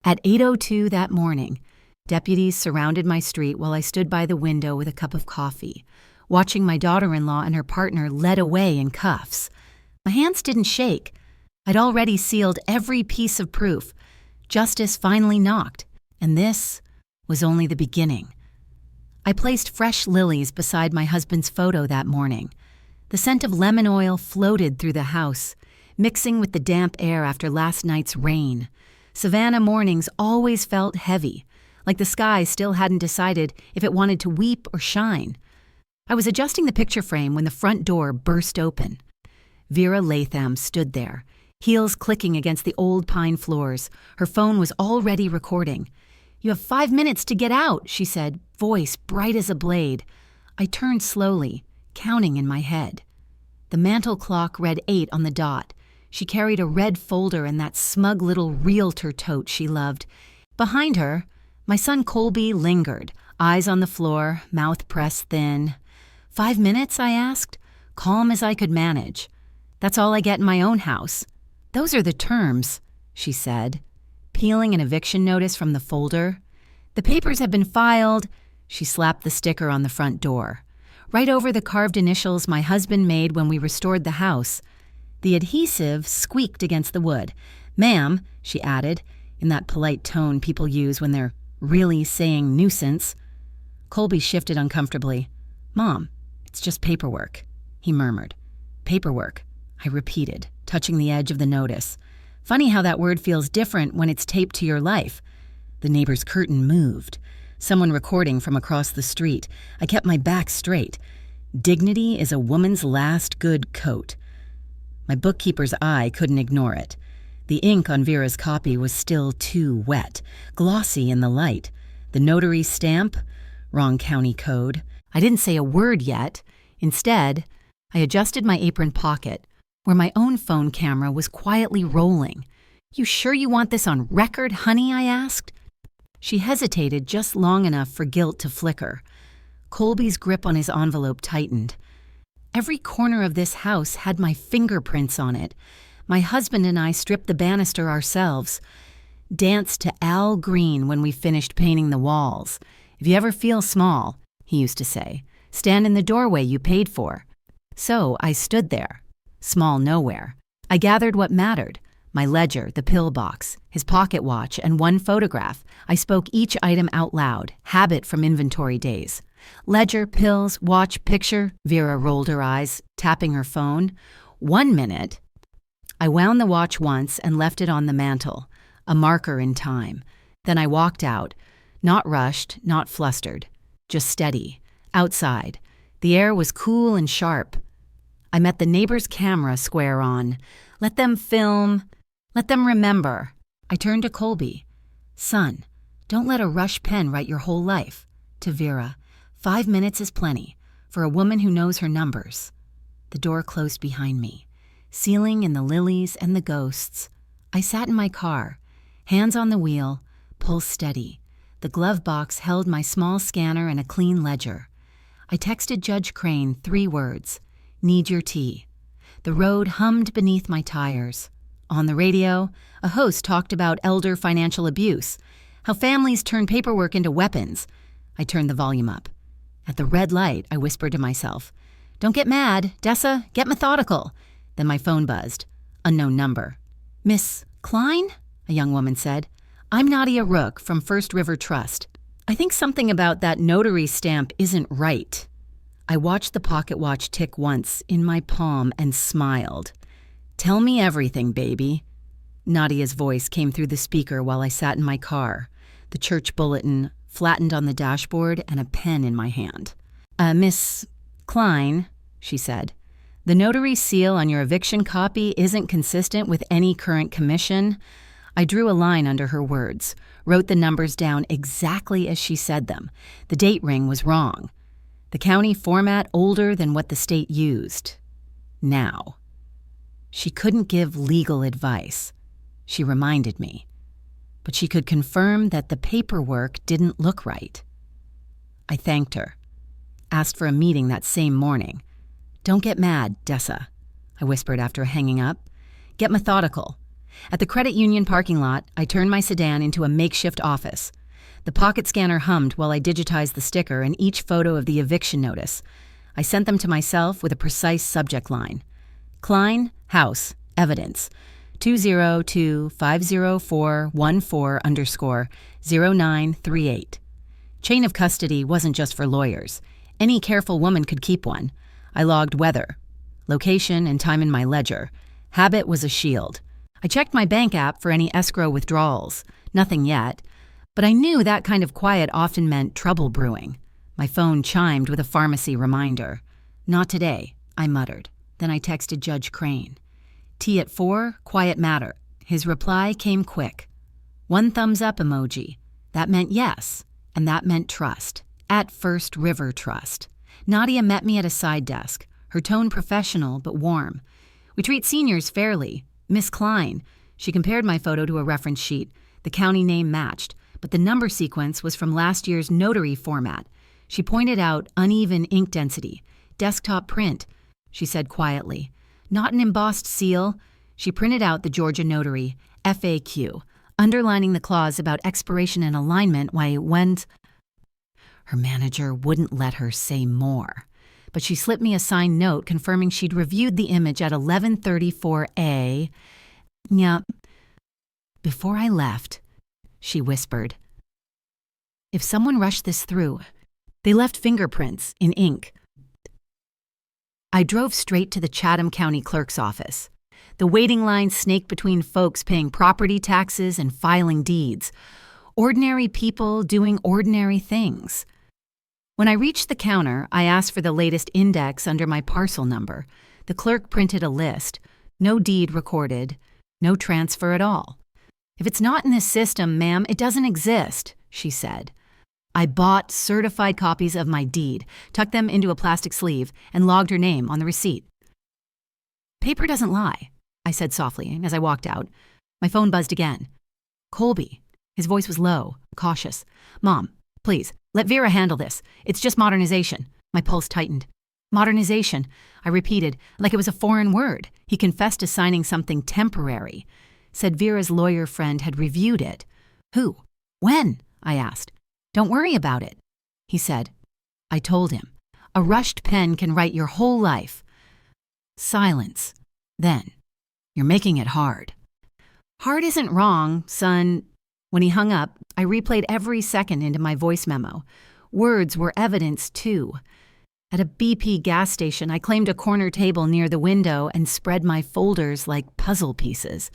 At 8:02 that morning, deputies surrounded my street while I stood by the window with a cup of coffee, watching my daughter-in-law and her partner led away in cuffs. My hands didn't shake. I'd already sealed every piece of proof. Justice finally knocked, and this was only the beginning. I placed fresh lilies beside my husband's photo that morning. The scent of lemon oil floated through the house, mixing with the damp air after last night's rain. Savannah mornings always felt heavy, like the sky still hadn't decided if it wanted to weep or shine. I was adjusting the picture frame when the front door burst open. Vera Latham stood there, heels clicking against the old pine floors. Her phone was already recording. "You have 5 minutes to get out," she said, voice bright as a blade. I turned slowly, counting in my head. The mantel clock read 8 on the dot. She carried a red folder and that smug little realtor tote she loved. Behind her, my son Colby lingered, eyes on the floor, mouth pressed thin. 5 minutes, I asked, calm as I could manage. "That's all I get in my own house." "Those are the terms," she said, peeling an eviction notice from the folder. "The papers have been filed." She slapped the sticker on the front door, right over the carved initials my husband made when we restored the house. The adhesive squeaked against the wood. "Ma'am," she added, in that polite tone people use when they're really saying nuisance. Colby shifted uncomfortably. "Mom, it's just paperwork," he murmured. "Paperwork," I repeated, touching the edge of the notice. Funny how that word feels different when it's taped to your life. The neighbor's curtain moved. Someone recording from across the street. I kept my back straight. "Dignity is a woman's last good coat." My bookkeeper's eye couldn't ignore it. The ink on Vera's copy was still too wet, glossy in the light. The notary's stamp? Wrong county code. I didn't say a word yet. Instead, I adjusted my apron pocket, where my own phone camera was quietly rolling. "You sure you want this on record, honey?" I asked. She hesitated just long enough for guilt to flicker. Colby's grip on his envelope tightened. Every corner of this house had my fingerprints on it. My husband and I stripped the banister ourselves. Danced to Al Green when we finished painting the walls. "If you ever feel small," he used to say, "stand in the doorway you paid for." So I stood there, small nowhere. I gathered what mattered. My ledger, the pill box, his pocket watch, and one photograph. I spoke each item out loud, habit from inventory days. "Ledger, pills, watch, picture," Vera rolled her eyes, tapping her phone. 1 minute. I wound the watch once and left it on the mantel, a marker in time. Then I walked out, not rushed, not flustered, just steady, outside. The air was cool and sharp. I met the neighbor's camera square on. Let them film. Let them remember. I turned to Colby. "Son, don't let a rush pen write your whole life." To Vera, 5 minutes is plenty for a woman who knows her numbers. The door closed behind me, sealing in the lilies and the ghosts. I sat in my car, hands on the wheel, pulse steady. The glove box held my small scanner and a clean ledger. I texted Judge Crane 3 words, "Need your tea." The road hummed beneath my tires. On the radio, a host talked about elder financial abuse, how families turn paperwork into weapons. I turned the volume up. At the red light, I whispered to myself, "Don't get mad, Dessa, get methodical." Then my phone buzzed. Unknown number. "Miss Klein?" a young woman said. "I'm Nadia Rook from First River Trust. I think something about that notary stamp isn't right." I watched the pocket watch tick once in my palm and smiled. "Tell me everything, baby." Nadia's voice came through the speaker while I sat in my car, the church bulletin flattened on the dashboard and a pen in my hand. Miss Klein," she said, "the notary seal on your eviction copy isn't consistent with any current commission." I drew a line under her words, wrote the numbers down exactly as she said them. The date ring was wrong. The county format older than what the state used. Now. She couldn't give legal advice. She reminded me. But she could confirm that the paperwork didn't look right. I thanked her. Asked for a meeting that same morning. "Don't get mad, Dessa," I whispered after hanging up. "Get methodical. At the credit union parking lot, I turned my sedan into a makeshift office. The pocket scanner hummed while I digitized the sticker and each photo of the eviction notice. I sent them to myself with a precise subject line. Klein, house, evidence, 202-504-14_0938. Chain of custody wasn't just for lawyers. Any careful woman could keep one. I logged weather, location, and time in my ledger. Habit was a shield. I checked my bank app for any escrow withdrawals. Nothing yet. But I knew that kind of quiet often meant trouble brewing. My phone chimed with a pharmacy reminder. Not today, I muttered. Then I texted Judge Crane. Tea at 4, quiet matter. His reply came quick. 1 thumbs up emoji. That meant yes, and that meant trust. At First River Trust. Nadia met me at a side desk, her tone professional but warm. We treat seniors fairly. Miss Klein. She compared my photo to a reference sheet. The county name matched, but the number sequence was from last year's notary format. She pointed out uneven ink density. Desktop print, she said quietly. Not an embossed seal. She printed out the Georgia Notary, FAQ, underlining the clause about expiration and alignment while it went. Her manager wouldn't let her say more, but she slipped me a signed note confirming she'd reviewed the image at 11:34 a. Yep. Before I left, she whispered, if someone rushed this through, they left fingerprints in ink. I drove straight to the Chatham County Clerk's office. The waiting line snaked between folks paying property taxes and filing deeds. Ordinary people doing ordinary things. When I reached the counter, I asked for the latest index under my parcel number. The clerk printed a list. No deed recorded. No transfer at all. If it's not in this system, ma'am, it doesn't exist, she said. I bought certified copies of my deed, tucked them into a plastic sleeve, and logged her name on the receipt. Paper doesn't lie, I said softly as I walked out. My phone buzzed again. Colby. His voice was low, cautious. Mom, please, let Vera handle this. It's just modernization. My pulse tightened. Modernization, I repeated, like it was a foreign word. He confessed to signing something temporary. Said Vera's lawyer friend had reviewed it. Who? When? I asked. Don't worry about it, he said. I told him. A rushed pen can write your whole life. Silence. Then, you're making it hard. Hard isn't wrong, son. When he hung up, I replayed every second into my voice memo. Words were evidence, too. At a BP gas station, I claimed a corner table near the window and spread my folders like puzzle pieces.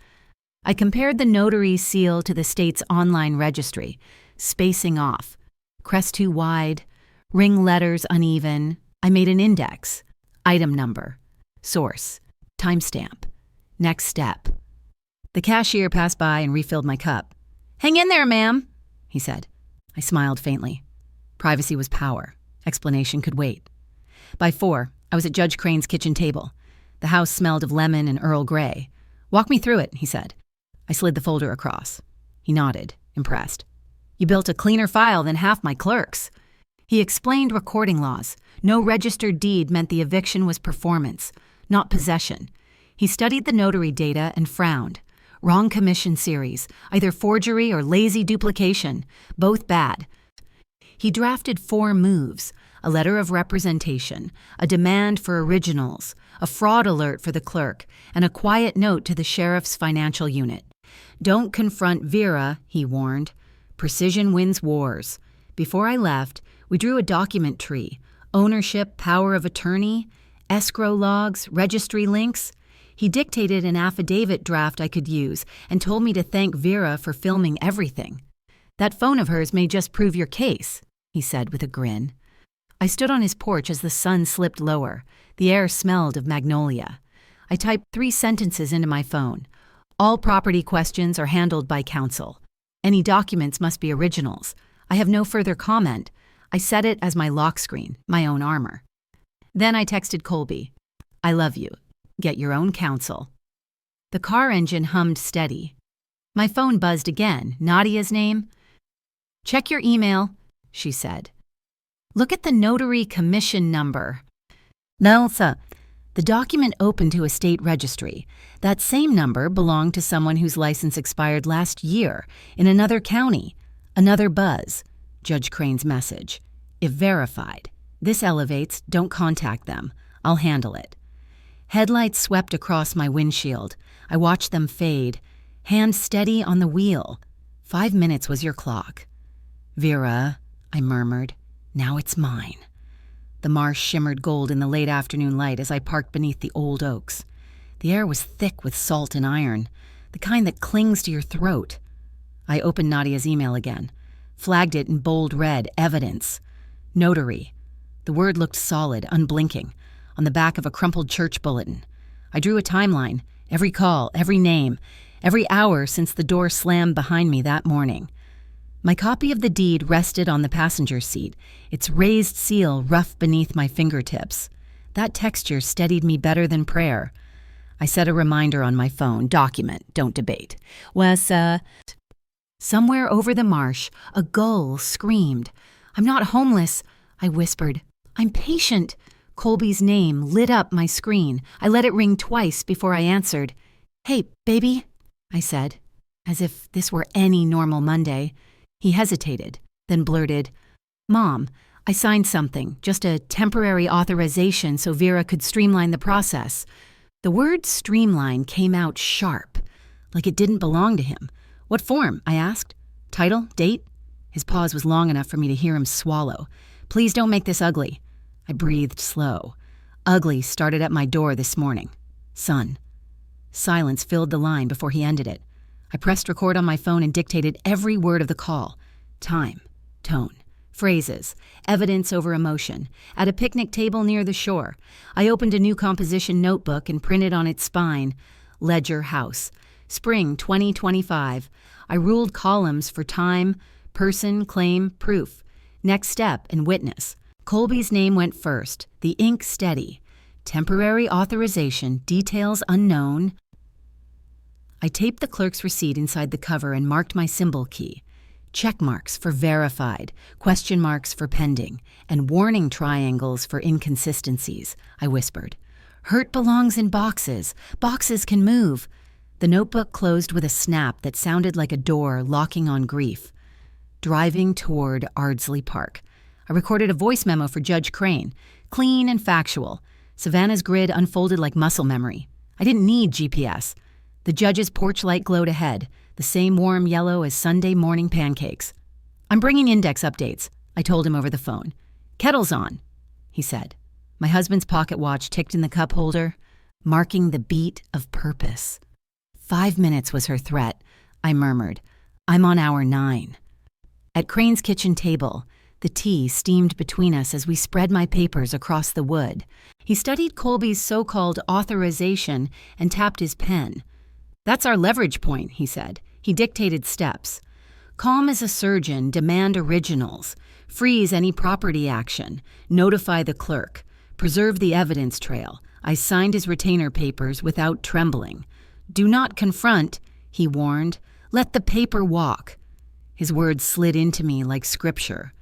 I compared the notary seal to the state's online registry. Spacing off, crest too wide, ring letters uneven. I made an index, item number, source, timestamp, next step. The cashier passed by and refilled my cup. Hang in there, ma'am, he said. I smiled faintly. Privacy was power. Explanation could wait. By 4, I was at Judge Crane's kitchen table. The house smelled of lemon and Earl Grey. Walk me through it, he said. I slid the folder across. He nodded, impressed. You built a cleaner file than half my clerks. He explained recording laws. No registered deed meant the eviction was performance, not possession. He studied the notary data and frowned. Wrong commission series, either forgery or lazy duplication, both bad. He drafted 4 moves, a letter of representation, a demand for originals, a fraud alert for the clerk, and a quiet note to the sheriff's financial unit. Don't confront Vera, he warned. Precision wins wars. Before I left, we drew a document tree, ownership, power of attorney, escrow logs, registry links. He dictated an affidavit draft I could use and told me to thank Vera for filming everything. That phone of hers may just prove your case, he said with a grin. I stood on his porch as the sun slipped lower. The air smelled of magnolia. I typed 3 sentences into my phone. All property questions are handled by counsel. Any documents must be originals. I have no further comment. I set it as my lock screen, my own armor. Then I texted Colby. I love you. Get your own counsel. The car engine hummed steady. My phone buzzed again. Nadia's name? Check your email, she said. Look at the notary commission number. No, sir. The document opened to a state registry. That same number belonged to someone whose license expired last year in another county. Another buzz. Judge Crane's message. If verified. This elevates, don't contact them. I'll handle it. Headlights swept across my windshield. I watched them fade. Hand steady on the wheel. 5 minutes was your clock. Vera, I murmured. Now it's mine. The marsh shimmered gold in the late afternoon light as I parked beneath the old oaks. The air was thick with salt and iron, the kind that clings to your throat. I opened Nadia's email again, flagged it in bold red, evidence. Notary. The word looked solid, unblinking, on the back of a crumpled church bulletin. I drew a timeline, every call, every name, every hour since the door slammed behind me that morning. My copy of the deed rested on the passenger seat, its raised seal rough beneath my fingertips. That texture steadied me better than prayer. I set a reminder on my phone. Document, don't debate. Somewhere over the marsh, a gull screamed. I'm not homeless, I whispered. I'm patient. Colby's name lit up my screen. I let it ring twice before I answered. Hey, baby, I said, as if this were any normal Monday. He hesitated, then blurted, Mom, I signed something, just a temporary authorization so Vera could streamline the process. The word streamline came out sharp, like it didn't belong to him. What form? I asked. Title? Date? His pause was long enough for me to hear him swallow. Please don't make this ugly. I breathed slow. Ugly started at my door this morning. Son. Silence filled the line before he ended it. I pressed record on my phone and dictated every word of the call. Time, tone, phrases, evidence over emotion. At a picnic table near the shore, I opened a new composition notebook and printed on its spine, Ledger House, Spring 2025. I ruled columns for time, person, claim, proof, next step, and witness. Colby's name went first, the ink steady. Temporary authorization, details unknown. I taped the clerk's receipt inside the cover and marked my symbol key. Check marks for verified, question marks for pending, and warning triangles for inconsistencies, I whispered. Hurt belongs in boxes. Boxes can move. The notebook closed with a snap that sounded like a door locking on grief. Driving toward Ardsley Park. I recorded a voice memo for Judge Crane, clean and factual. Savannah's grid unfolded like muscle memory. I didn't need GPS. The judge's porch light glowed ahead, the same warm yellow as Sunday morning pancakes. I'm bringing index updates, I told him over the phone. Kettle's on, he said. My husband's pocket watch ticked in the cup holder, marking the beat of purpose. 5 minutes was her threat, I murmured. I'm on hour 9. At Crane's kitchen table, the tea steamed between us as we spread my papers across the wood. He studied Colby's so-called authorization and tapped his pen. That's our leverage point, he said. He dictated steps. Calm as a surgeon, demand originals. Freeze any property action. Notify the clerk. Preserve the evidence trail. I signed his retainer papers without trembling. Do not confront, he warned. Let the paper walk. His words slid into me like scripture.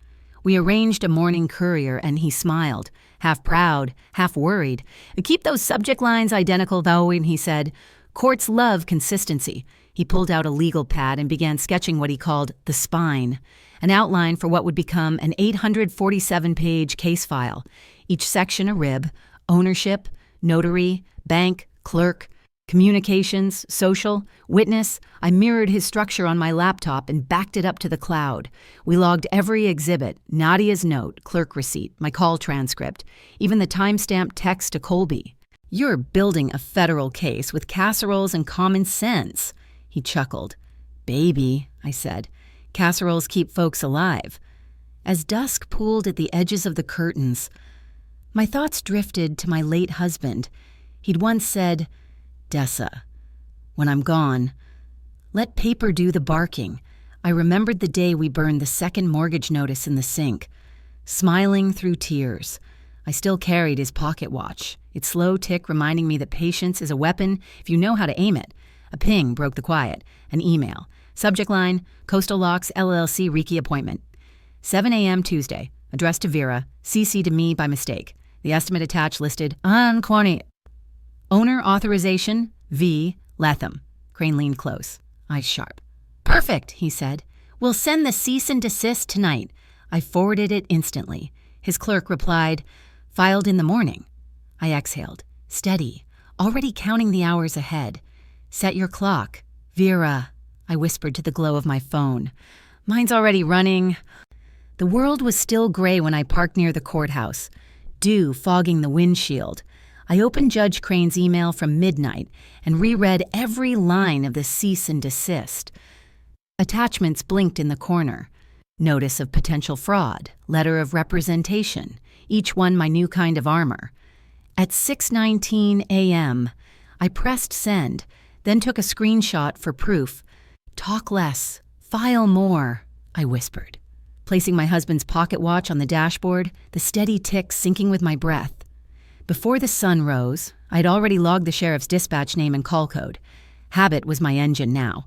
We arranged a morning courier and he smiled, half proud, half worried. Keep those subject lines identical though, and he said, Courts love consistency. He pulled out a legal pad and began sketching what he called the spine, an outline for what would become an 847-page case file, each section a rib, ownership, notary, bank, clerk, communications, social, witness. I mirrored his structure on my laptop and backed it up to the cloud. We logged every exhibit, Nadia's note, clerk receipt, my call transcript, even the timestamped text to Colby. You're building a federal case with casseroles and common sense, he chuckled. Baby, I said. Casseroles keep folks alive. As dusk pooled at the edges of the curtains, my thoughts drifted to my late husband. He'd once said, Dessa, when I'm gone, let paper do the barking. I remembered the day we burned the second mortgage notice in the sink, smiling through tears. I still carried his pocket watch, its slow tick reminding me that patience is a weapon if you know how to aim it. A ping broke the quiet. An email. Subject line, Coastal Locks LLC Reiki appointment. 7 a.m. Tuesday. Addressed to Vera. CC to me by mistake. The estimate attached listed unquanti. Owner authorization, V. Latham. Crane leaned close, eyes sharp. Perfect, he said. We'll send the cease and desist tonight. I forwarded it instantly. His clerk replied, filed in the morning. I exhaled, steady, already counting the hours ahead. Set your clock. Vera, I whispered to the glow of my phone. Mine's already running. The world was still gray when I parked near the courthouse, dew fogging the windshield. I opened Judge Crane's email from midnight and reread every line of the cease and desist. Attachments blinked in the corner. Notice of potential fraud, letter of representation, each one my new kind of armor. At 6:19 a.m., I pressed send, then took a screenshot for proof. Talk less, file more, I whispered, placing my husband's pocket watch on the dashboard, the steady tick syncing with my breath. Before the sun rose, I'd already logged the sheriff's dispatch name and call code. Habit was my engine now.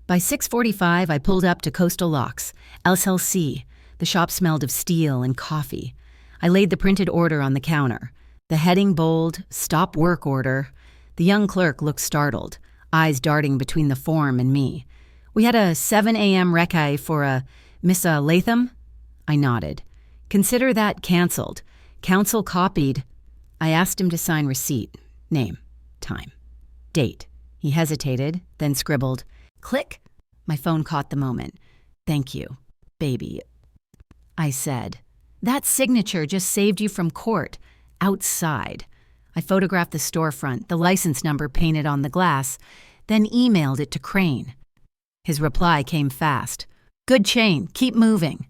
By 6:45, I pulled up to Coastal Locks, LLC. The shop smelled of steel and coffee. I laid the printed order on the counter. The heading bold, stop work order. The young clerk looked startled, eyes darting between the form and me. We had a 7 a.m. recce for a Miss Latham? I nodded. Consider that canceled. Counsel copied. I asked him to sign receipt. Name. Time. Date. He hesitated, then scribbled. Click. My phone caught the moment. Thank you, baby. I said. That signature just saved you from court. Outside. I photographed the storefront, the license number painted on the glass, then emailed it to Crane. His reply came fast. Good chain. Keep moving.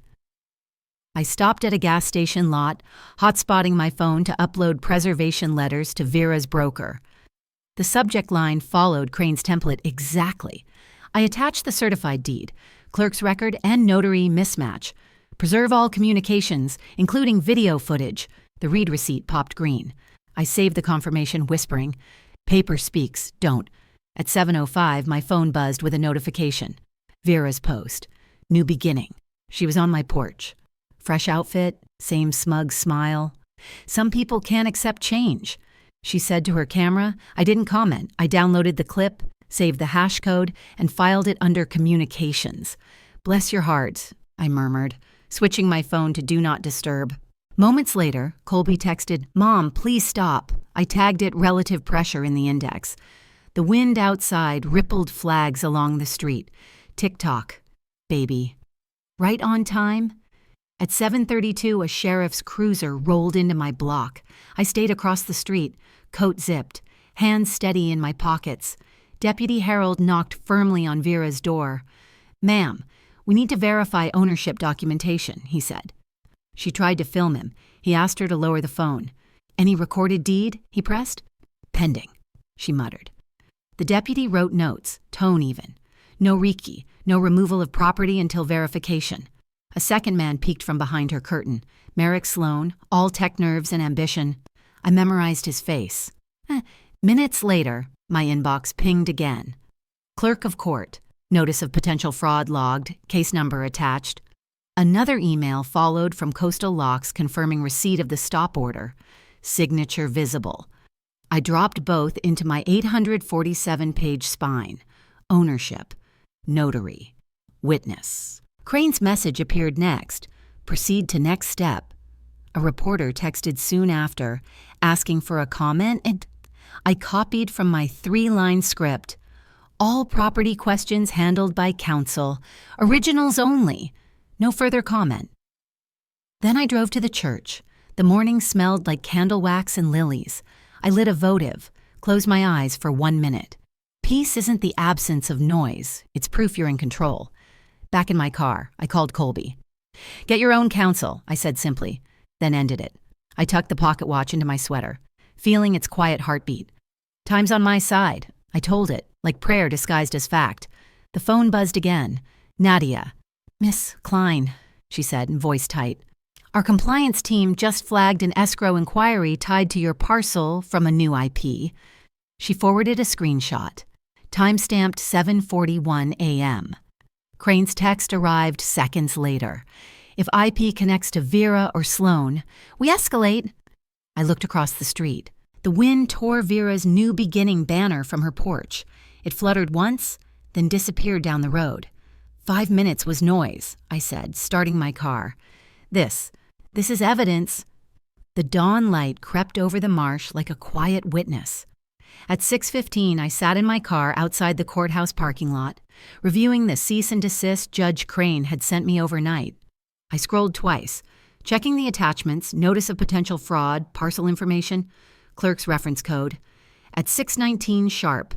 I stopped at a gas station lot, hotspotting my phone to upload preservation letters to Vera's broker. The subject line followed Crane's template exactly. I attached the certified deed, clerk's record, and notary mismatch. Preserve all communications, including video footage. The read receipt popped green. I saved the confirmation, whispering, paper speaks, don't. At 7:05, my phone buzzed with a notification. Vera's post. New beginning. She was on my porch. Fresh outfit, same smug smile. Some people can't accept change. She said to her camera. I didn't comment. I downloaded the clip, saved the hash code, and filed it under communications. Bless your heart, I murmured, switching my phone to do not disturb. Moments later, Colby texted, Mom, please stop. I tagged it relative pressure in the index. The wind outside rippled flags along the street. Tick-tock. Baby. Right on time? At 7:32, a sheriff's cruiser rolled into my block. I stayed across the street, coat zipped, hands steady in my pockets. Deputy Harold knocked firmly on Vera's door. Ma'am, we need to verify ownership documentation, he said. She tried to film him. He asked her to lower the phone. Any recorded deed? He pressed. Pending, she muttered. The deputy wrote notes, tone even. No recce, no removal of property until verification. A second man peeked from behind her curtain. Merrick Sloan, all tech nerves and ambition. I memorized his face. Minutes later, my inbox pinged again. Clerk of court. Notice of potential fraud logged. Case number attached. Another email followed from Coastal Locks confirming receipt of the stop order. Signature visible. I dropped both into my 847-page spine. Ownership. Notary. Witness. Crane's message appeared next. Proceed to next step. A reporter texted soon after, asking for a comment, and I copied from my 3-line script. All property questions handled by counsel. Originals only. No further comment. Then I drove to the church. The morning smelled like candle wax and lilies. I lit a votive, closed my eyes for 1 minute. Peace isn't the absence of noise. It's proof you're in control. Back in my car, I called Colby. Get your own counsel, I said simply, then ended it. I tucked the pocket watch into my sweater, feeling its quiet heartbeat. Time's on my side, I told it, like prayer disguised as fact. The phone buzzed again. Nadia. Miss Klein, she said, voice tight. Our compliance team just flagged an escrow inquiry tied to your parcel from a new IP. She forwarded a screenshot. Timestamped 7:41 a.m. Crane's text arrived seconds later. If IP connects to Vera or Sloan, we escalate. I looked across the street. The wind tore Vera's New Beginning banner from her porch. It fluttered once, then disappeared down the road. 5 minutes was noise, I said, starting my car. This is evidence. The dawn light crept over the marsh like a quiet witness. At 6:15, I sat in my car outside the courthouse parking lot, reviewing the cease and desist Judge Crane had sent me overnight. I scrolled twice, checking the attachments, notice of potential fraud, parcel information, clerk's reference code. At 6:19 sharp,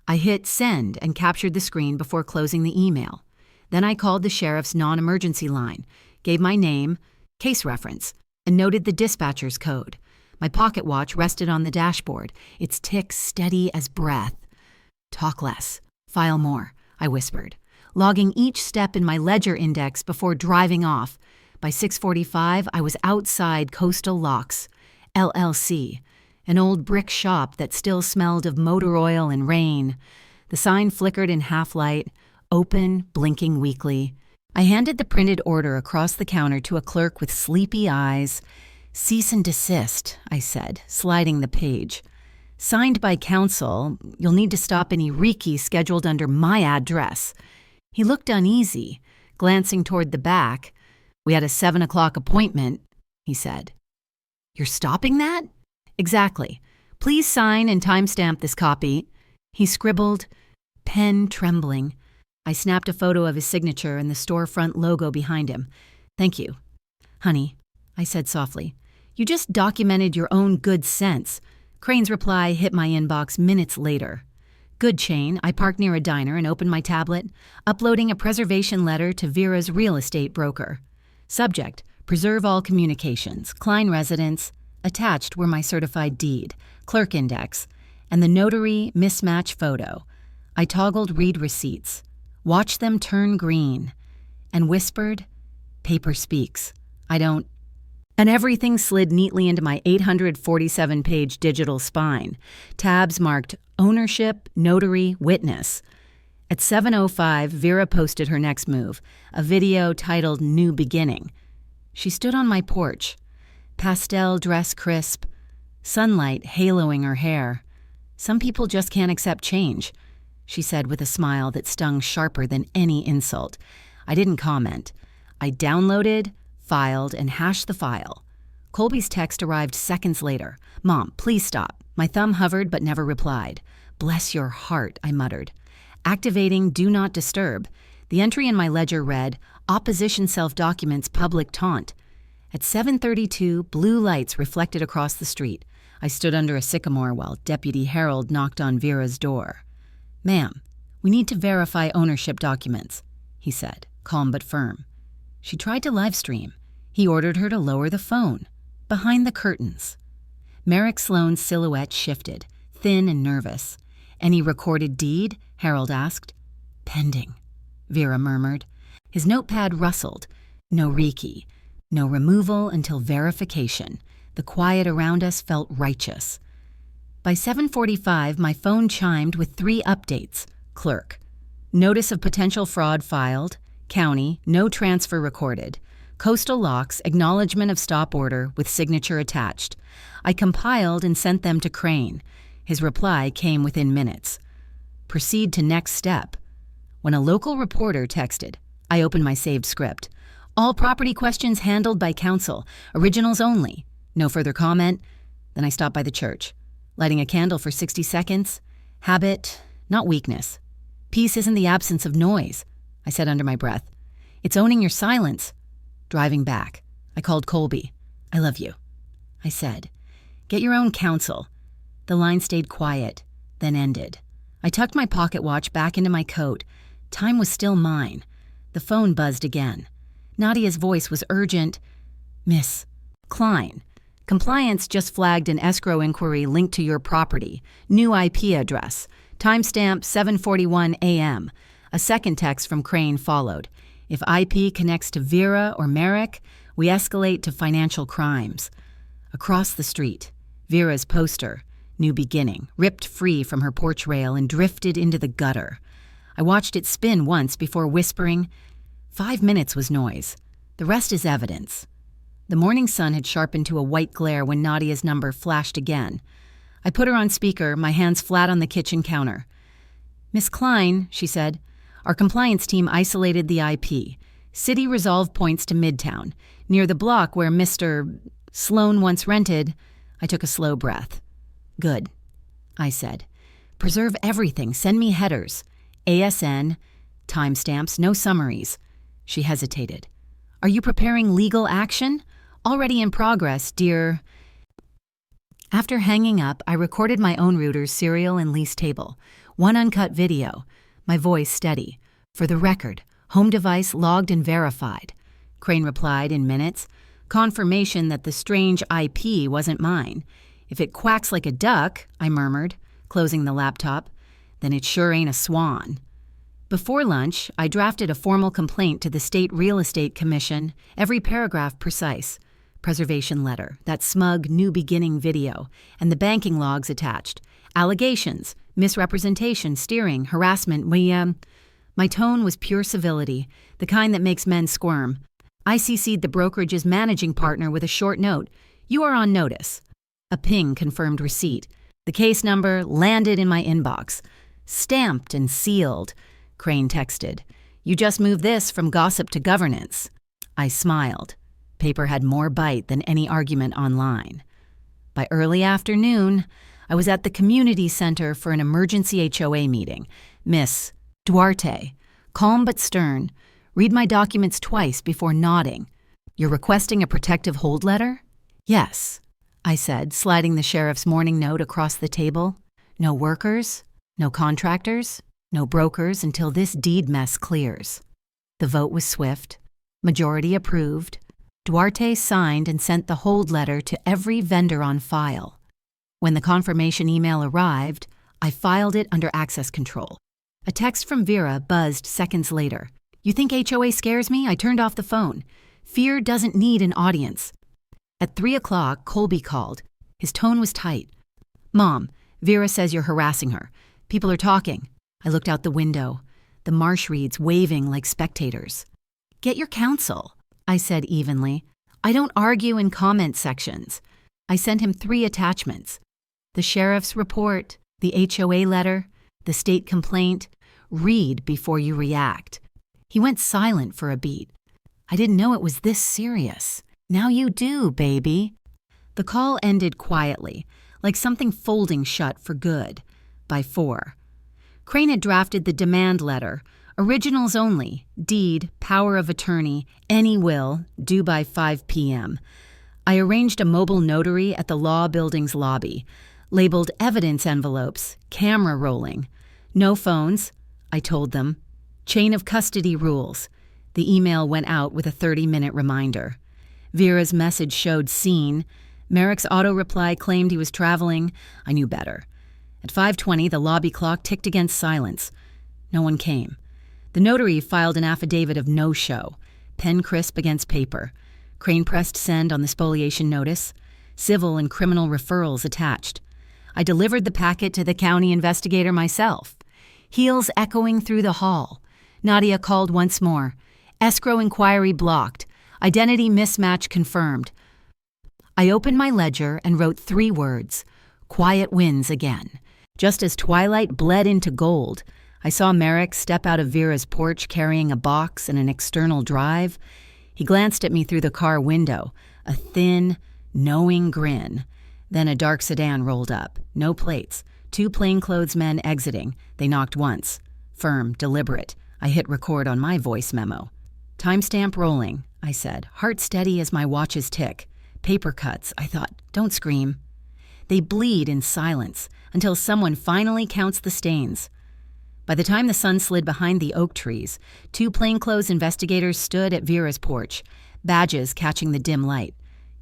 I hit send and captured the screen before closing the email. Then I called the sheriff's non-emergency line, gave my name, case reference, and noted the dispatcher's code. My pocket watch rested on the dashboard, its tick steady as breath. Talk less, file more, I whispered, logging each step in my ledger index before driving off. By 6:45, I was outside Coastal Locks, LLC, an old brick shop that still smelled of motor oil and rain. The sign flickered in half-light, open, blinking weakly. I handed the printed order across the counter to a clerk with sleepy eyes. Cease and desist, I said, sliding the page. Signed by counsel, you'll need to stop any recce scheduled under my address. He looked uneasy, glancing toward the back. We had a 7 o'clock appointment, he said. You're stopping that? Exactly. Please sign and timestamp this copy. He scribbled, pen trembling. I snapped a photo of his signature and the storefront logo behind him. Thank you. Honey, I said softly, you just documented your own good sense. Crane's reply hit my inbox minutes later. Good chain. I parked near a diner and opened my tablet, uploading a preservation letter to Vera's real estate broker. Subject, preserve all communications, Klein residence. Attached were my certified deed, clerk index, and the notary mismatch photo. I toggled read receipts, watched them turn green, and whispered, paper speaks. And everything slid neatly into my 847-page digital spine. Tabs marked ownership, notary, witness. At 7:05, Vera posted her next move, a video titled New Beginning. She stood on my porch, pastel dress crisp, sunlight haloing her hair. Some people just can't accept change, she said with a smile that stung sharper than any insult. I didn't comment. I downloaded, filed, and hashed the file. Colby's text arrived seconds later. Mom, please stop. My thumb hovered but never replied. Bless your heart, I muttered. Activating Do Not Disturb. The entry in my ledger read, Opposition Self-Documents Public Taunt. At 7:32, blue lights reflected across the street. I stood under a sycamore while Deputy Harold knocked on Vera's door. Ma'am, we need to verify ownership documents, he said, calm but firm. She tried to live stream. He ordered her to lower the phone. Behind the curtains. Merrick Sloane's silhouette shifted, thin and nervous. Any recorded deed? Harold asked. Pending, Vera murmured. His notepad rustled. No recce. No removal until verification. The quiet around us felt righteous. By 7:45, my phone chimed with 3 updates. Clerk. Notice of potential fraud filed. County, no transfer recorded. Coastal Locks, acknowledgement of stop order with signature attached. I compiled and sent them to Crane. His reply came within minutes. Proceed to next step. When a local reporter texted, I opened my saved script. All property questions handled by counsel. Originals only. No further comment. Then I stopped by the church. Lighting a candle for 60 seconds. Habit, not weakness. Peace isn't the absence of noise, I said under my breath. It's owning your silence. Driving back, I called Colby. I love you, I said. Get your own counsel. The line stayed quiet, then ended. I tucked my pocket watch back into my coat. Time was still mine. The phone buzzed again. Nadia's voice was urgent. Miss Klein, compliance just flagged an escrow inquiry linked to your property. New IP address. Timestamp 7:41 a.m. A second text from Crane followed. If IP connects to Vera or Merrick, we escalate to financial crimes. Across the street, Vera's poster, New Beginning, ripped free from her porch rail and drifted into the gutter. I watched it spin once before whispering, 5 minutes was noise. The rest is evidence. The morning sun had sharpened to a white glare when Nadia's number flashed again. I put her on speaker, my hands flat on the kitchen counter. "Miss Klein," she said, "our compliance team isolated the IP. City Resolve points to Midtown, near the block where Mr. Sloan once rented." I took a slow breath. "Good," I said. "Preserve everything. Send me headers. ASN, timestamps, no summaries." She hesitated. "Are you preparing legal action?" "Already in progress, dear." After hanging up, I recorded my own router's serial and lease table. One uncut video. My voice steady. "For the record, home device logged and verified." Crane replied in minutes. Confirmation that the strange IP wasn't mine. "If it quacks like a duck," I murmured, closing the laptop, "then it sure ain't a swan." Before lunch, I drafted a formal complaint to the State Real Estate Commission, every paragraph precise. Preservation letter, that smug New Beginning video, and the banking logs attached. Allegations, misrepresentation, steering, harassment. My tone was pure civility, the kind that makes men squirm. I CC'd the brokerage's managing partner with a short note. "You are on notice." A ping confirmed receipt. The case number landed in my inbox. "Stamped and sealed," Crane texted. "You just moved this from gossip to governance." I smiled. Paper had more bite than any argument online. By early afternoon, I was at the community center for an emergency HOA meeting. Miss Duarte, calm but stern, read my documents twice before nodding. "You're requesting a protective hold letter?" "Yes," I said, sliding the sheriff's morning note across the table. "No workers, no contractors, no brokers until this deed mess clears." The vote was swift. Majority approved. Duarte signed and sent the hold letter to every vendor on file. When the confirmation email arrived, I filed it under access control. A text from Vera buzzed seconds later. "You think HOA scares me?" I turned off the phone. Fear doesn't need an audience. At 3 o'clock, Colby called. His tone was tight. "Mom, Vera says you're harassing her. People are talking." I looked out the window. The marsh reeds waving like spectators. "Get your counsel," I said evenly. "I don't argue in comment sections." I sent him 3 attachments. The sheriff's report, the HOA letter, the state complaint. Read before you react. He went silent for a beat. "I didn't know it was this serious." "Now you do, baby." The call ended quietly, like something folding shut for good, by 4. Crane had drafted the demand letter, originals only, deed, power of attorney, any will, due by 5 p.m. I arranged a mobile notary at the law building's lobby, labeled evidence envelopes, camera rolling. "No phones," I told them. "Chain of custody rules." The email went out with a 30-minute reminder. Vera's message showed seen. Merrick's auto-reply claimed he was traveling. I knew better. At 5:20, the lobby clock ticked against silence. No one came. The notary filed an affidavit of no-show, pen crisp against paper. Crane pressed send on the spoliation notice. Civil and criminal referrals attached. I delivered the packet to the county investigator myself. Heels echoing through the hall. Nadia called once more. "Escrow inquiry blocked. Identity mismatch confirmed." I opened my ledger and wrote 3 words. Quiet wins again. Just as twilight bled into gold, I saw Merrick step out of Vera's porch carrying a box and an external drive. He glanced at me through the car window, a thin, knowing grin. Then a dark sedan rolled up, no plates. 2 plainclothesmen exiting. They knocked once. Firm, deliberate. I hit record on my voice memo. "Timestamp rolling," I said, heart steady as my watches tick. Paper cuts, I thought, don't scream. They bleed in silence until someone finally counts the stains. By the time the sun slid behind the oak trees, 2 plainclothes investigators stood at Vera's porch, badges catching the dim light.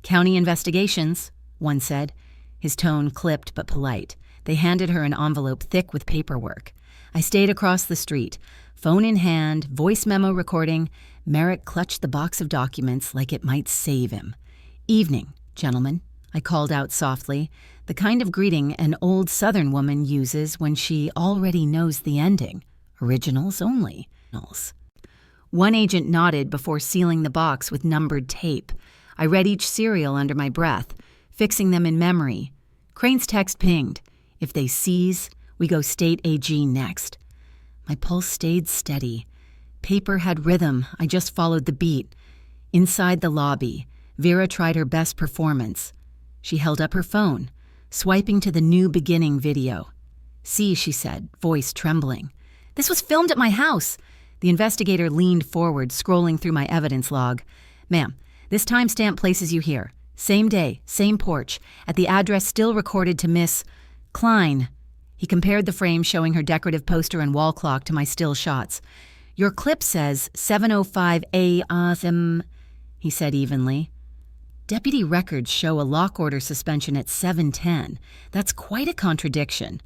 "County investigations," one said. His tone clipped but polite. They handed her an envelope thick with paperwork. I stayed across the street, phone in hand, voice memo recording. Merrick clutched the box of documents like it might save him. "Evening, gentlemen," I called out softly, the kind of greeting an old Southern woman uses when she already knows the ending. Originals only. One agent nodded before sealing the box with numbered tape. I read each serial under my breath, fixing them in memory. Crane's text pinged. If they seize, we go state AG next. My pulse stayed steady. Paper had rhythm. I just followed the beat. Inside the lobby, Vera tried her best performance. She held up her phone, swiping to the new beginning video. See, she said, voice trembling. This was filmed at my house. The investigator leaned forward, scrolling through my evidence log. Ma'am, this timestamp places you here. Same day, same porch, at the address still recorded to Miss Klein. He compared the frame showing her decorative poster and wall clock to my still shots. Your clip says 7:05 a.m., he said evenly. Deputy records show a lock order suspension at 7:10. That's quite a contradiction.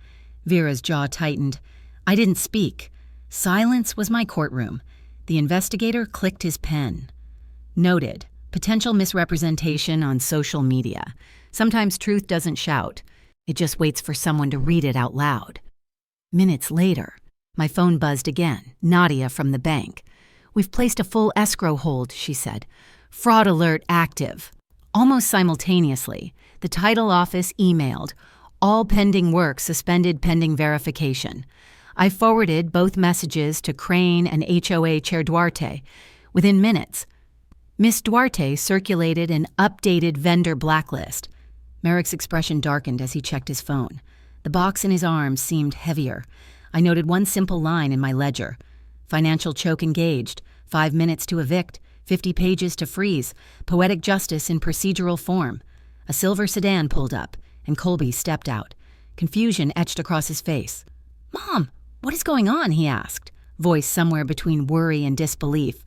Vera's jaw tightened. I didn't speak. Silence was my courtroom. The investigator clicked his pen. Noted. Potential misrepresentation on social media. Sometimes truth doesn't shout. It just waits for someone to read it out loud. Minutes later, my phone buzzed again. Nadia from the bank. We've placed a full escrow hold, she said. Fraud alert active. Almost simultaneously, the title office emailed, all pending work suspended pending verification. I forwarded both messages to Crane and HOA Chair Duarte. Within minutes, Miss Duarte circulated an updated vendor blacklist. Merrick's expression darkened as he checked his phone. The box in his arms seemed heavier. I noted one simple line in my ledger. Financial choke engaged, 5 minutes to evict, 50 pages to freeze, poetic justice in procedural form. A silver sedan pulled up, and Colby stepped out. Confusion etched across his face. Mom, what is going on? He asked, voice somewhere between worry and disbelief.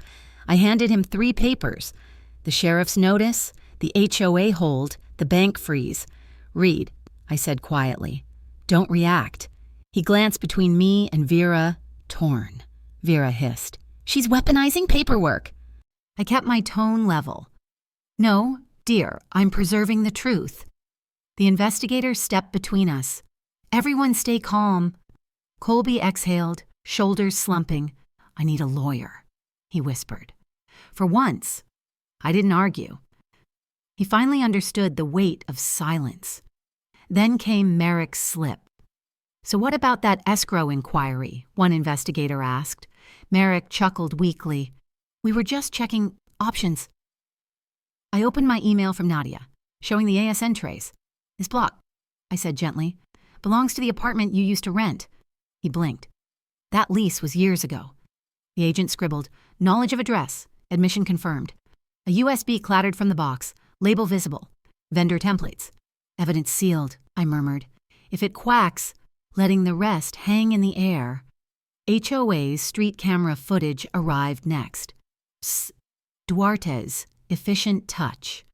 I handed him 3 papers. The sheriff's notice, the HOA hold, the bank freeze. Read, I said quietly. Don't react. He glanced between me and Vera, torn. Vera hissed. She's weaponizing paperwork. I kept my tone level. No, dear, I'm preserving the truth. The investigator stepped between us. Everyone stay calm. Colby exhaled, shoulders slumping. I need a lawyer, he whispered. For once, I didn't argue. He finally understood the weight of silence. Then came Merrick's slip. So what about that escrow inquiry? One investigator asked. Merrick chuckled weakly. We were just checking options. I opened my email from Nadia, showing the ASN trace. This block, I said gently, belongs to the apartment you used to rent. He blinked. That lease was years ago. The agent scribbled, knowledge of address, admission confirmed. A USB clattered from the box, label visible. Vendor templates. Evidence sealed, I murmured. If it quacks, letting the rest hang in the air. HOA's street camera footage arrived next. Psst. Duarte's efficient touch.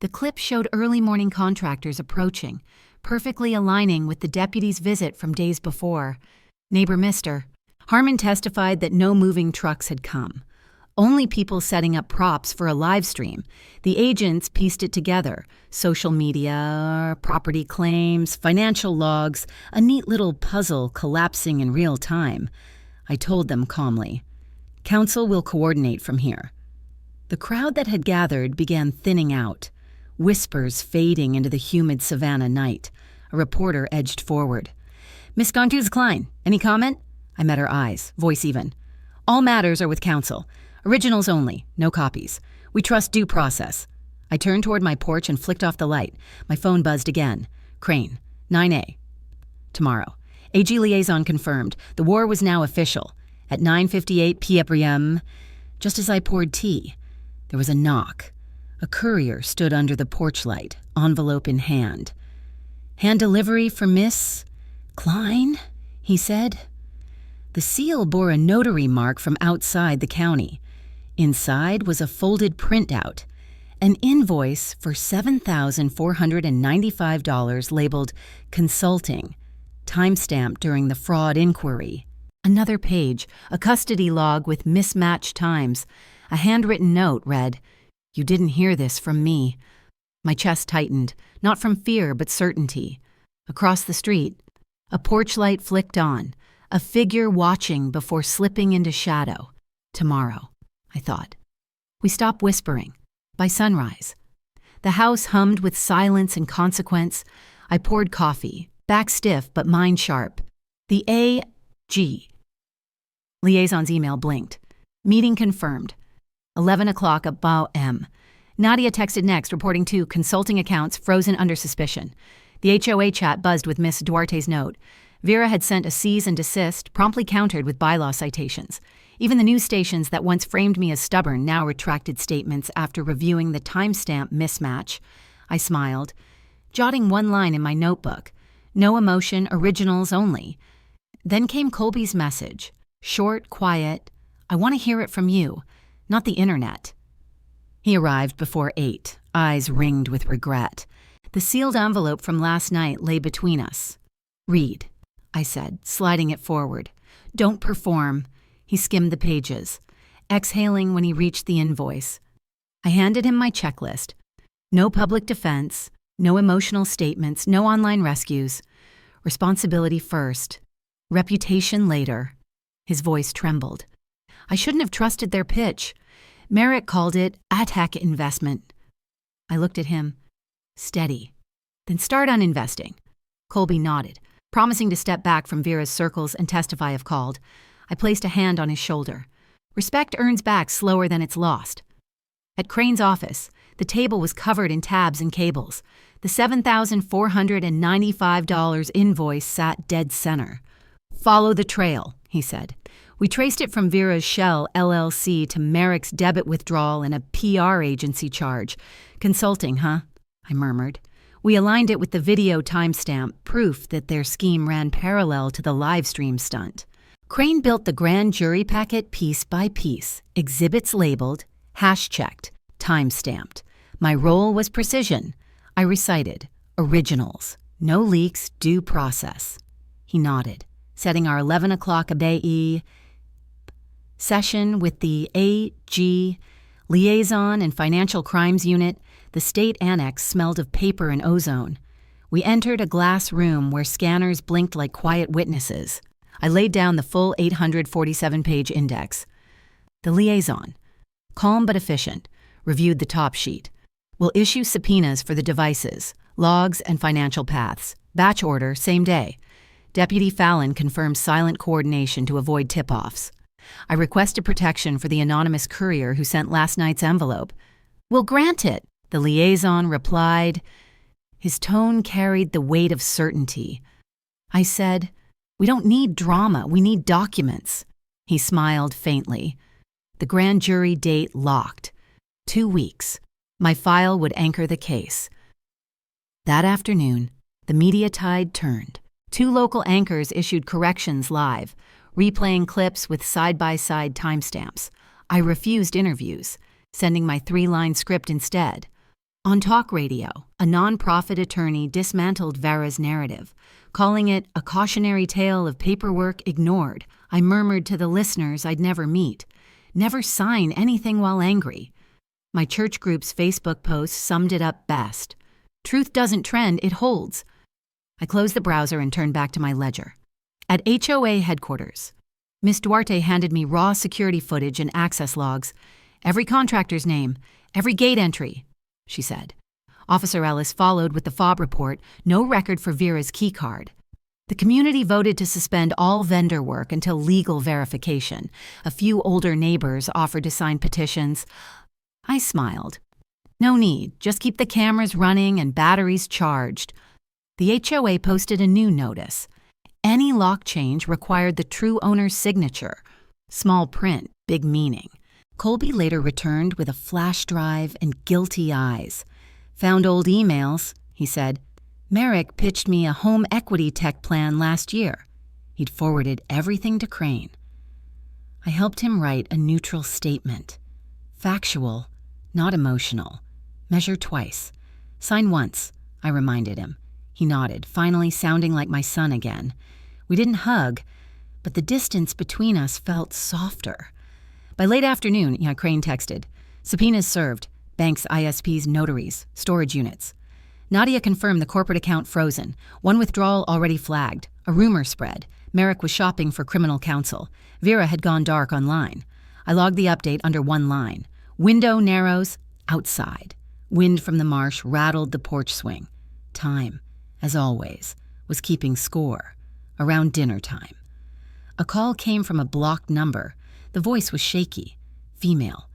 The clip showed early morning contractors approaching, perfectly aligning with the deputy's visit from days before. Neighbor Mr. Harmon testified that no moving trucks had come. Only people setting up props for a live stream. The agents pieced it together. Social media, property claims, financial logs, a neat little puzzle collapsing in real time. I told them calmly, Council will coordinate from here. The crowd that had gathered began thinning out, whispers fading into the humid Savannah night. A reporter edged forward. Miss Gontius Klein, any comment? I met her eyes, voice even. All matters are with counsel. Originals only, no copies. We trust due process. I turned toward my porch and flicked off the light. My phone buzzed again. Crane, 9A. Tomorrow. AG liaison confirmed. The war was now official. At 9:58 p.m., just as I poured tea, there was a knock. A courier stood under the porch light, envelope in hand. Hand delivery for Miss Klein, he said. The seal bore a notary mark from outside the county. Inside was a folded printout, an invoice for $7,495 labeled Consulting, timestamped during the fraud inquiry. Another page, a custody log with mismatched times. A handwritten note read, You didn't hear this from me. My chest tightened, not from fear but certainty. Across the street, a porch light flicked on, a figure watching before slipping into shadow. Tomorrow, I thought. We stopped whispering. By sunrise. The house hummed with silence and consequence. I poured coffee, back stiff but mind sharp. The A.G. Liaison's email blinked. Meeting confirmed. 11 o'clock at Bao M. Nadia texted next, reporting 2 consulting accounts frozen under suspicion. The HOA chat buzzed with Miss Duarte's note. Vera had sent a cease and desist, promptly countered with bylaw citations. Even the news stations that once framed me as stubborn now retracted statements after reviewing the timestamp mismatch. I smiled, jotting one line in my notebook. No emotion, originals only. Then came Colby's message. Short, quiet. I want to hear it from you, not the internet. He arrived before 8, eyes ringed with regret. The sealed envelope from last night lay between us. Read, I said, sliding it forward. Don't perform. He skimmed the pages, exhaling when he reached the invoice. I handed him my checklist. No public defense, no emotional statements, no online rescues. Responsibility first, reputation later. His voice trembled. I shouldn't have trusted their pitch. Merrick called it attack investment. I looked at him. Steady. Then start on investing. Colby nodded, promising to step back from Vera's circles and testify if called. I placed a hand on his shoulder. Respect earns back slower than it's lost. At Crane's office, the table was covered in tabs and cables. The $7,495 invoice sat dead center. Follow the trail, he said. We traced it from Vera's Shell LLC to Merrick's debit withdrawal and a PR agency charge. Consulting, huh? I murmured. We aligned it with the video timestamp, proof that their scheme ran parallel to the live stream stunt. Crane built the grand jury packet piece by piece, exhibits labeled, hash-checked, time-stamped. My role was precision. I recited, originals, no leaks, due process. He nodded, setting our 11 o'clock ABE session with the AG, Liaison and Financial Crimes Unit. The state annex smelled of paper and ozone. We entered a glass room where scanners blinked like quiet witnesses. I laid down the full 847-page index. The Liaison, calm but efficient, reviewed the top sheet. We'll issue subpoenas for the devices, logs, and financial paths. Batch order, same day. Deputy Fallon confirmed silent coordination to avoid tip-offs. I requested protection for the anonymous courier who sent last night's envelope. We'll grant it, the Liaison replied. His tone carried the weight of certainty. I said, we don't need drama, we need documents. He smiled faintly. The grand jury date locked. 2 weeks. My file would anchor the case. That afternoon, the media tide turned. 2 local anchors issued corrections live, replaying clips with side-by-side timestamps. I refused interviews, sending my 3-line script instead. On talk radio, a non-profit attorney dismantled Vera's narrative, calling it a cautionary tale of paperwork ignored. I murmured to the listeners I'd never meet. Never sign anything while angry. My church group's Facebook post summed it up best. Truth doesn't trend, it holds. I closed the browser and turned back to my ledger. At HOA headquarters, Miss Duarte handed me raw security footage and access logs. Every contractor's name, every gate entry, she said. Officer Ellis followed with the fob report, no record for Vera's keycard. The community voted to suspend all vendor work until legal verification. A few older neighbors offered to sign petitions. I smiled. No need, just keep the cameras running and batteries charged. The HOA posted a new notice. Any lock change required the true owner's signature. Small print, big meaning. Colby later returned with a flash drive and guilty eyes. Found old emails, he said. Merrick pitched me a home equity tech plan last year. He'd forwarded everything to Crane. I helped him write a neutral statement. Factual, not emotional. Measure twice. Sign once, I reminded him. He nodded, finally sounding like my son again. We didn't hug, but the distance between us felt softer. By late afternoon, Crane texted. Subpoenas served. Banks, ISPs, notaries, storage units. Nadia confirmed the corporate account frozen. One withdrawal already flagged. A rumor spread. Merrick was shopping for criminal counsel. Vera had gone dark online. I logged the update under one line. Window narrows, outside. Wind from the marsh rattled the porch swing. Time. as always, was keeping score, around dinner time. A call came from a blocked number. The voice was shaky. Female.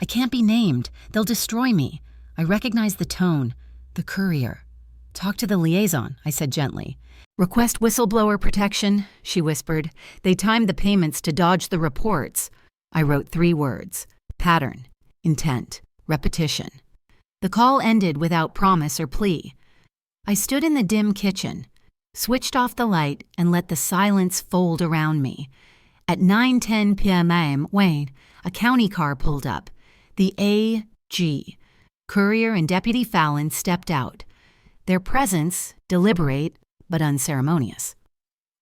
"I can't be named. They'll destroy me." I recognized the tone. The courier. "Talk to the liaison," I said gently. "Request whistleblower protection," she whispered. "They timed the payments to dodge the reports." I wrote 3 words. Pattern. Intent. Repetition. The call ended without promise or plea. I stood in the dim kitchen, switched off the light, and let the silence fold around me. At 9:10 p.m. a county car pulled up. The AG. Courier and Deputy Fallon stepped out. Their presence, deliberate but unceremonious.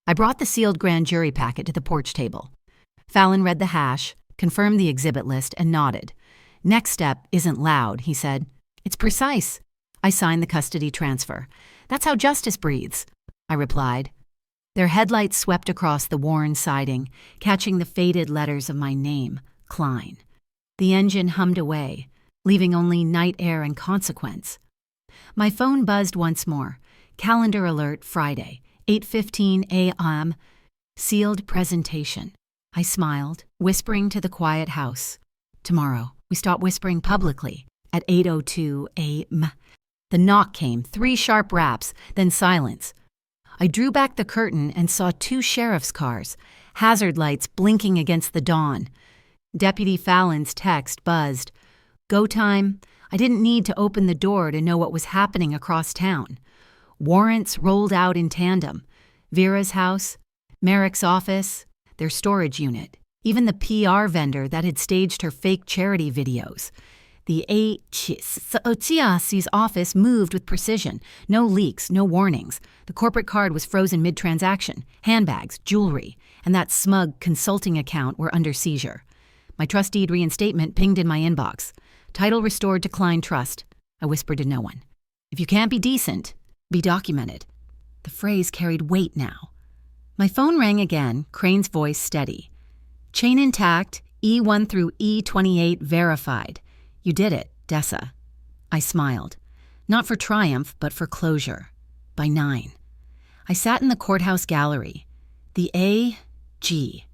I brought the sealed grand jury packet to the porch table. Fallon read the hash, confirmed the exhibit list, and nodded. "Next step isn't loud," he said. "It's precise." I signed the custody transfer. "That's how justice breathes," I replied. Their headlights swept across the worn siding, catching the faded letters of my name, Klein. The engine hummed away, leaving only night air and consequence. My phone buzzed once more. Calendar alert, Friday, 8:15 a.m. Sealed presentation. I smiled, whispering to the quiet house. Tomorrow, we stop whispering publicly at 8:02 a.m. The knock came, 3 sharp raps, then silence. I drew back the curtain and saw 2 sheriff's cars, hazard lights blinking against the dawn. Deputy Fallon's text buzzed. Go time. I didn't need to open the door to know what was happening across town. Warrants rolled out in tandem. Vera's house, Merrick's office, their storage unit, even the PR vendor that had staged her fake charity videos. The HCI's office moved with precision. No leaks, no warnings. The corporate card was frozen mid-transaction. Handbags, jewelry, and that smug consulting account were under seizure. My trust deed reinstatement pinged in my inbox. Title restored to Klein Trust. I whispered to no one. If you can't be decent, be documented. The phrase carried weight now. My phone rang again, Crane's voice steady. Chain intact, E1 through E28 verified. You did it, Dessa. I smiled. Not for triumph, but for closure. By 9. I sat in the courthouse gallery. The AG.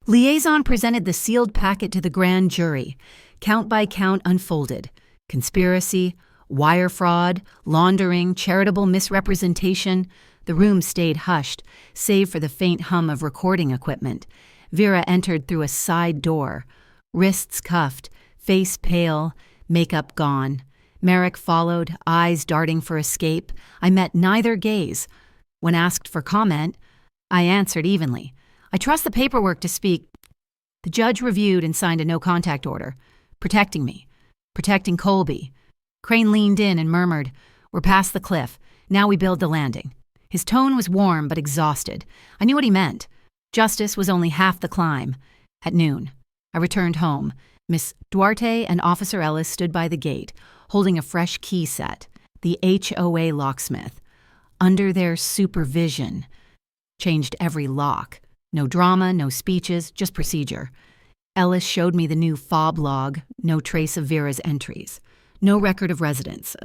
Liaison presented the sealed packet to the grand jury. Count by count unfolded. Conspiracy, wire fraud, laundering, charitable misrepresentation. The room stayed hushed, save for the faint hum of recording equipment. Vera entered through a side door. Wrists cuffed, face pale, makeup gone. Merrick followed, eyes darting for escape. I met neither gaze. When asked for comment, I answered evenly. I trust the paperwork to speak. The judge reviewed and signed a no-contact order, protecting me, protecting Colby. Crane leaned in and murmured, We're past the cliff. Now we build the landing. His tone was warm but exhausted. I knew what he meant. Justice was only half the climb. At noon, I returned home. Miss Duarte and Officer Ellis stood by the gate, holding a fresh key set, the HOA locksmith. Under their supervision, changed every lock. No drama, no speeches, just procedure. Ellis showed me the new fob log, no trace of Vera's entries. No record of residence.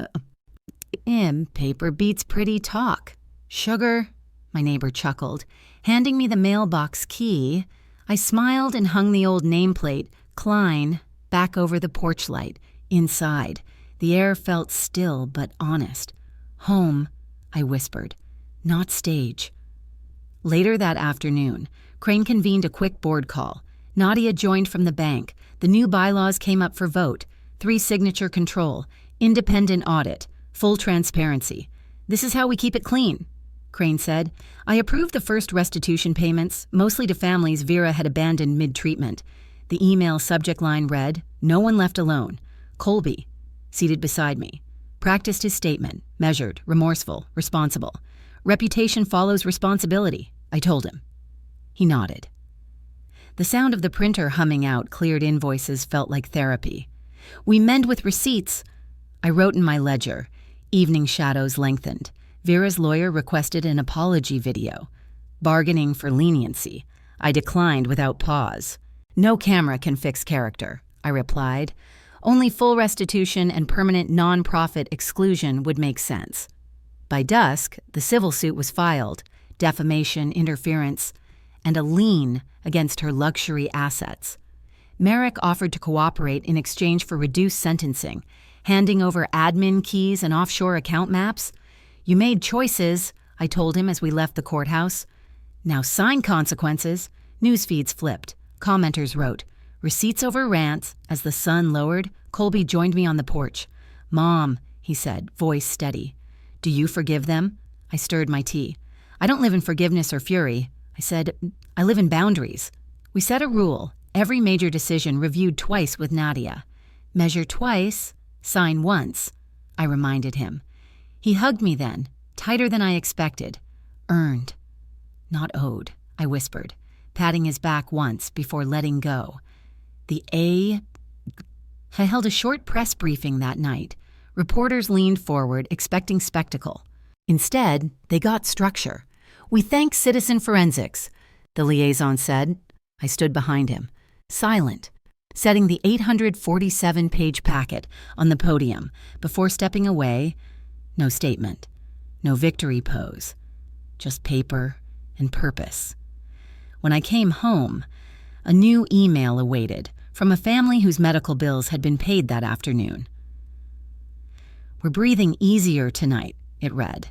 Paper beats pretty talk. Sugar, my neighbor chuckled. Handing me the mailbox key, I smiled and hung the old nameplate, Klein, back over the porch light. Inside, the air felt still but honest. Home, I whispered, not stage. Later that afternoon, Crane convened a quick board call. Nadia joined from the bank. The new bylaws came up for vote. 3-signature control, independent audit, full transparency. This is how we keep it clean, Crane said. I approved the first restitution payments, mostly to families Vera had abandoned mid-treatment. The email subject line read, No one left alone. Colby, seated beside me, practiced his statement, measured, remorseful, responsible. Reputation follows responsibility, I told him. He nodded. The sound of the printer humming out cleared invoices felt like therapy. We mend with receipts. I wrote in my ledger. Evening shadows lengthened. Vera's lawyer requested an apology video. Bargaining for leniency. I declined without pause. No camera can fix character, I replied. Only full restitution and permanent non-profit exclusion would make sense. By dusk, the civil suit was filed, defamation, interference, and a lien against her luxury assets. Merrick offered to cooperate in exchange for reduced sentencing, handing over admin keys and offshore account maps. "You made choices," I told him as we left the courthouse. "Now sign consequences." News feeds flipped. Commenters wrote, "Receipts over rants." As the sun lowered, Colby joined me on the porch. "Mom," he said, voice steady. "Do you forgive them?" I stirred my tea. "I don't live in forgiveness or fury." I said, "I live in boundaries." We set a rule. Every major decision reviewed twice with Nadia. "Measure twice, sign once," I reminded him. He hugged me then, tighter than I expected. "Earned, not owed," I whispered, patting his back once before letting go. I held a short press briefing that night. Reporters leaned forward, expecting spectacle. Instead, they got structure. "We thank Citizen Forensics," the liaison said. I stood behind him, silent, setting the 847-page packet on the podium before stepping away. No statement, no victory pose, just paper and purpose. When I came home, a new email awaited from a family whose medical bills had been paid that afternoon. "We're breathing easier tonight," it read.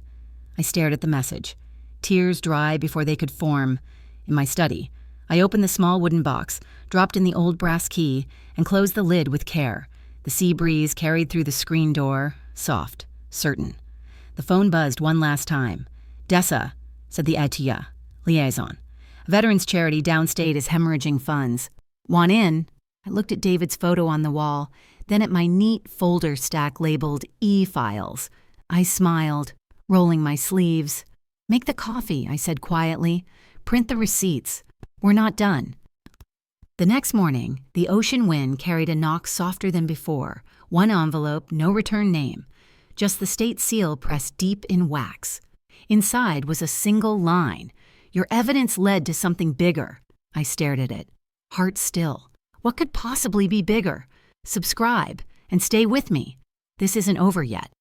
I stared at the message, tears dry before they could form. In my study, I opened the small wooden box, dropped in the old brass key, and closed the lid with care. The sea breeze carried through the screen door, soft, certain. The phone buzzed one last time. "Dessa," said the ATIA, liaison. "A veterans charity downstate is hemorrhaging funds. Want in?" I looked at David's photo on the wall, then at my neat folder stack labeled E-files. I smiled, rolling my sleeves. "Make the coffee," I said quietly. "Print the receipts. We're not done." The next morning, the ocean wind carried a knock softer than before. One envelope, no return name. Just the state seal pressed deep in wax. Inside was a single line. "Your evidence led to something bigger." I stared at it, heart still. What could possibly be bigger? Subscribe and stay with me. This isn't over yet.